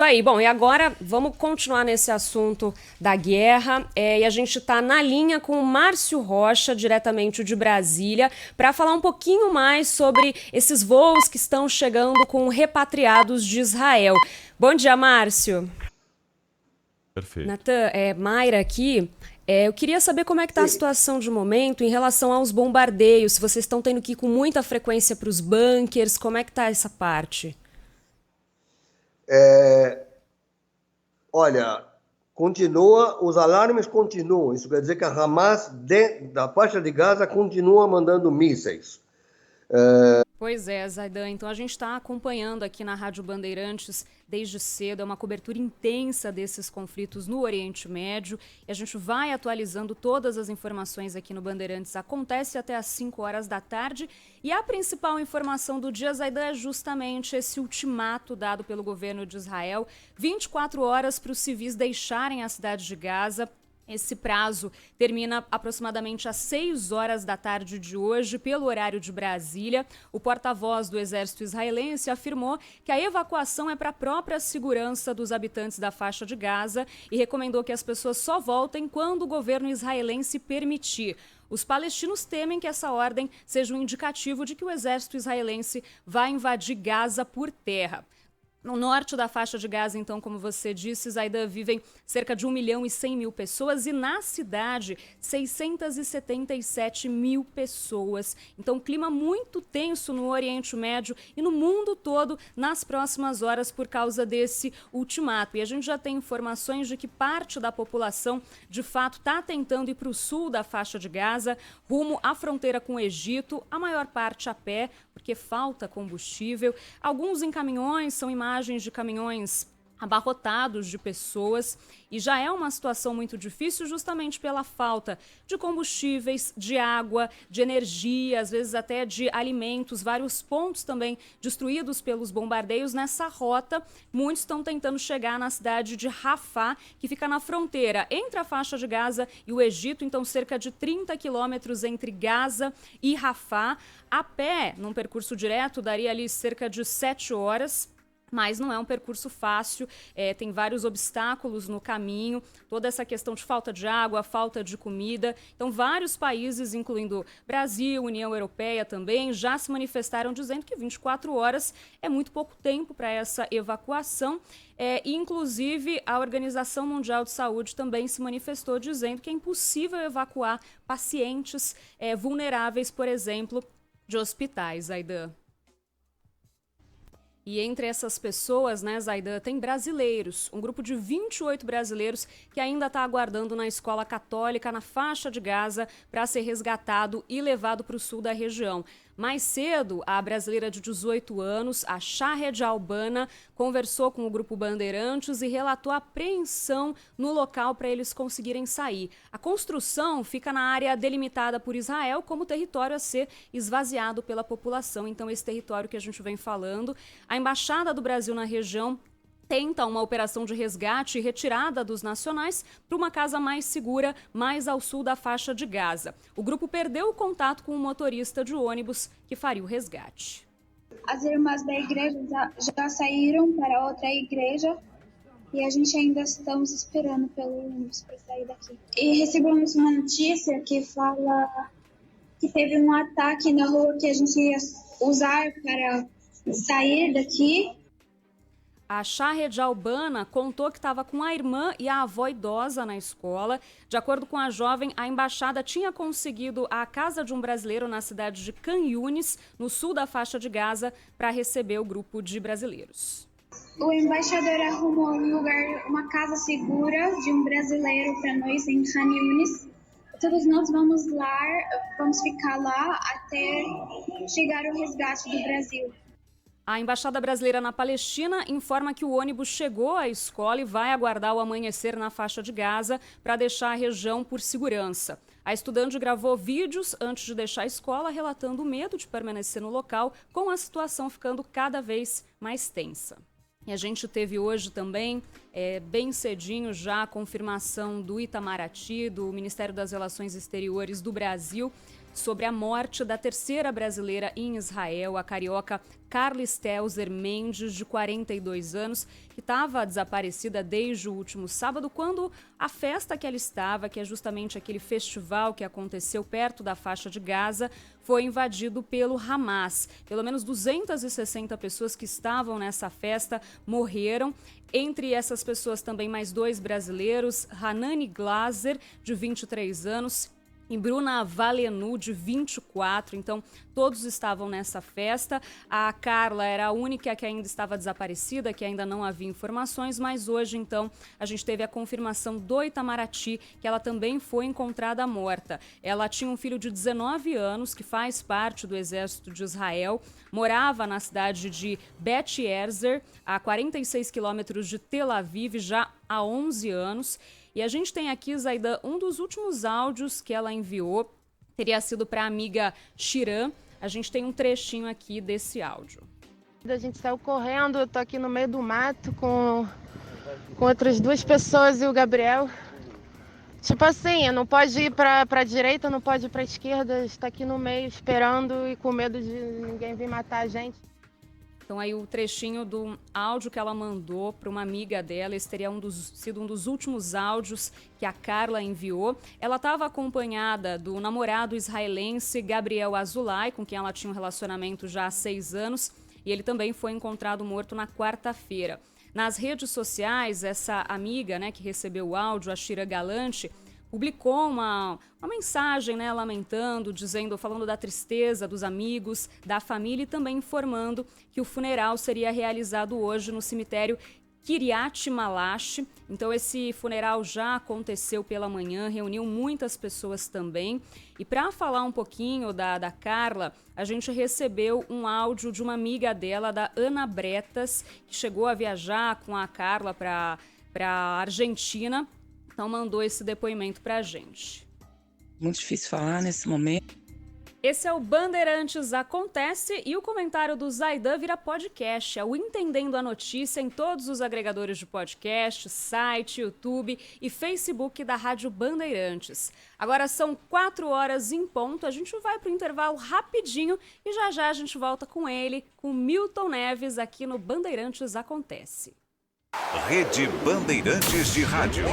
Aí, bom, e agora vamos continuar nesse assunto da guerra. E a gente está na linha com o Márcio Rocha, diretamente de Brasília, para falar um pouquinho mais sobre esses voos que estão chegando com repatriados de Israel. Bom dia, Márcio. Perfeito. Natan, Mayra aqui. Eu queria saber como é que está a Sim. situação de momento em relação aos bombardeios, se vocês estão tendo que ir com muita frequência para os bunkers, como é que está essa parte? Olha, continua, os alarmes continuam. Isso quer dizer que a Hamas, da faixa de Gaza, continua mandando mísseis. Pois é, Zaidan. Então a gente está acompanhando aqui na Rádio Bandeirantes desde cedo, é uma cobertura intensa desses conflitos no Oriente Médio e a gente vai atualizando todas as informações aqui no Bandeirantes. Acontece até às 5 horas da tarde e a principal informação do dia, Zaidan, é justamente esse ultimato dado pelo governo de Israel, 24 horas para os civis deixarem a cidade de Gaza. Esse prazo termina aproximadamente às 6 horas da tarde de hoje, pelo horário de Brasília. O porta-voz do exército israelense afirmou que a evacuação é para a própria segurança dos habitantes da faixa de Gaza e recomendou que as pessoas só voltem quando o governo israelense permitir. Os palestinos temem que essa ordem seja um indicativo de que o exército israelense vai invadir Gaza por terra. No norte da faixa de Gaza, então, como você disse, Zaidan, vivem cerca de 1.100.000 pessoas e na cidade 677 mil pessoas. Então, clima muito tenso no Oriente Médio e no mundo todo nas próximas horas por causa desse ultimato. E a gente já tem informações de que parte da população, de fato, está tentando ir para o sul da faixa de Gaza, rumo à fronteira com o Egito, a maior parte a pé, porque falta combustível. Alguns em caminhões, são imagens de caminhões abarrotados de pessoas e já é uma situação muito difícil justamente pela falta de combustíveis, de água, de energia, às vezes até de alimentos, vários pontos também destruídos pelos bombardeios nessa rota. Muitos estão tentando chegar na cidade de Rafah, que fica na fronteira entre a faixa de Gaza e o Egito, então cerca de 30 quilômetros entre Gaza e Rafah. A pé, num percurso direto, daria ali cerca de 7 horas. Mas não é um percurso fácil, tem vários obstáculos no caminho, toda essa questão de falta de água, falta de comida. Então, vários países, incluindo Brasil, União Europeia também, já se manifestaram dizendo que 24 horas é muito pouco tempo para essa evacuação. Inclusive, a Organização Mundial de Saúde também se manifestou dizendo que é impossível evacuar pacientes vulneráveis, por exemplo, de hospitais, Aidan. E entre essas pessoas, né, Zaidan, tem brasileiros, um grupo de 28 brasileiros que ainda está aguardando na escola católica na faixa de Gaza para ser resgatado e levado para o sul da região. Mais cedo, a brasileira de 18 anos, a Shahed Albana, conversou com o grupo Bandeirantes e relatou a apreensão no local para eles conseguirem sair. A construção fica na área delimitada por Israel como território a ser esvaziado pela população. Então, esse território que a gente vem falando, a Embaixada do Brasil na região tenta uma operação de resgate e retirada dos nacionais para uma casa mais segura, mais ao sul da faixa de Gaza. O grupo perdeu o contato com o motorista de ônibus que faria o resgate. As irmãs da igreja já saíram para outra igreja e a gente ainda estamos esperando pelo ônibus para sair daqui. E recebemos uma notícia que fala que teve um ataque na rua que a gente ia usar para sair daqui. A Shahed Albana contou que estava com a irmã e a avó idosa na escola. De acordo com a jovem, a embaixada tinha conseguido a casa de um brasileiro na cidade de Khan Yunis, no sul da faixa de Gaza, para receber o grupo de brasileiros. O embaixador arrumou um lugar, uma casa segura de um brasileiro para nós em Khan Yunis. Todos nós vamos ficar lá até chegar o resgate do Brasil. A Embaixada Brasileira na Palestina informa que o ônibus chegou à escola e vai aguardar o amanhecer na faixa de Gaza para deixar a região por segurança. A estudante gravou vídeos antes de deixar a escola, relatando o medo de permanecer no local, com a situação ficando cada vez mais tensa. E a gente teve hoje também, bem cedinho já, a confirmação do Itamaraty, do Ministério das Relações Exteriores do Brasil, sobre a morte da terceira brasileira em Israel, a carioca Carla Stelzer Mendes, de 42 anos, que estava desaparecida desde o último sábado, quando a festa que ela estava, que é justamente aquele festival que aconteceu perto da faixa de Gaza, foi invadido pelo Hamas. Pelo menos 260 pessoas que estavam nessa festa morreram. Entre essas pessoas também mais 2 brasileiros, Hanani Glaser, de 23 anos, e Bruna Valenu, de 24. Então, todos estavam nessa festa. A Carla era a única que ainda estava desaparecida, que ainda não havia informações, mas hoje, então, a gente teve a confirmação do Itamaraty, que ela também foi encontrada morta. Ela tinha um filho de 19 anos, que faz parte do exército de Israel, morava na cidade de Bet Erzer, a 46 quilômetros de Tel Aviv, já há 11 anos. E a gente tem aqui, Zaidan, um dos últimos áudios que ela enviou, teria sido para a amiga Shiran. A gente tem um trechinho aqui desse áudio. A gente saiu correndo, eu tô aqui no meio do mato com outras 2 pessoas e o Gabriel. Tipo assim, não pode ir pra direita, não pode ir pra esquerda, está aqui no meio esperando e com medo de ninguém vir matar a gente. Então aí o trechinho do áudio que ela mandou para uma amiga dela, esse teria sido um dos últimos áudios que a Carla enviou. Ela estava acompanhada do namorado israelense Gabriel Azulay, com quem ela tinha um relacionamento já há 6 anos, e ele também foi encontrado morto na quarta-feira. Nas redes sociais, essa amiga, né, que recebeu o áudio, a Shira Galante, publicou uma mensagem, né, lamentando, falando da tristeza dos amigos, da família, e também informando que o funeral seria realizado hoje no cemitério Kiryat Malash. Então esse funeral já aconteceu pela manhã, reuniu muitas pessoas também. E para falar um pouquinho da Carla, a gente recebeu um áudio de uma amiga dela, da Ana Bretas, que chegou a viajar com a Carla para a Argentina. Então mandou esse depoimento pra gente. Muito difícil falar nesse momento. Esse é o Bandeirantes Acontece, e o comentário do Zaidan vira podcast. É o Entendendo a Notícia em todos os agregadores de podcast, site, YouTube e Facebook da Rádio Bandeirantes. Agora são 4 horas em ponto, a gente vai para o intervalo rapidinho e já já a gente volta com ele, com Milton Neves, aqui no Bandeirantes Acontece. Rede Bandeirantes de Rádio.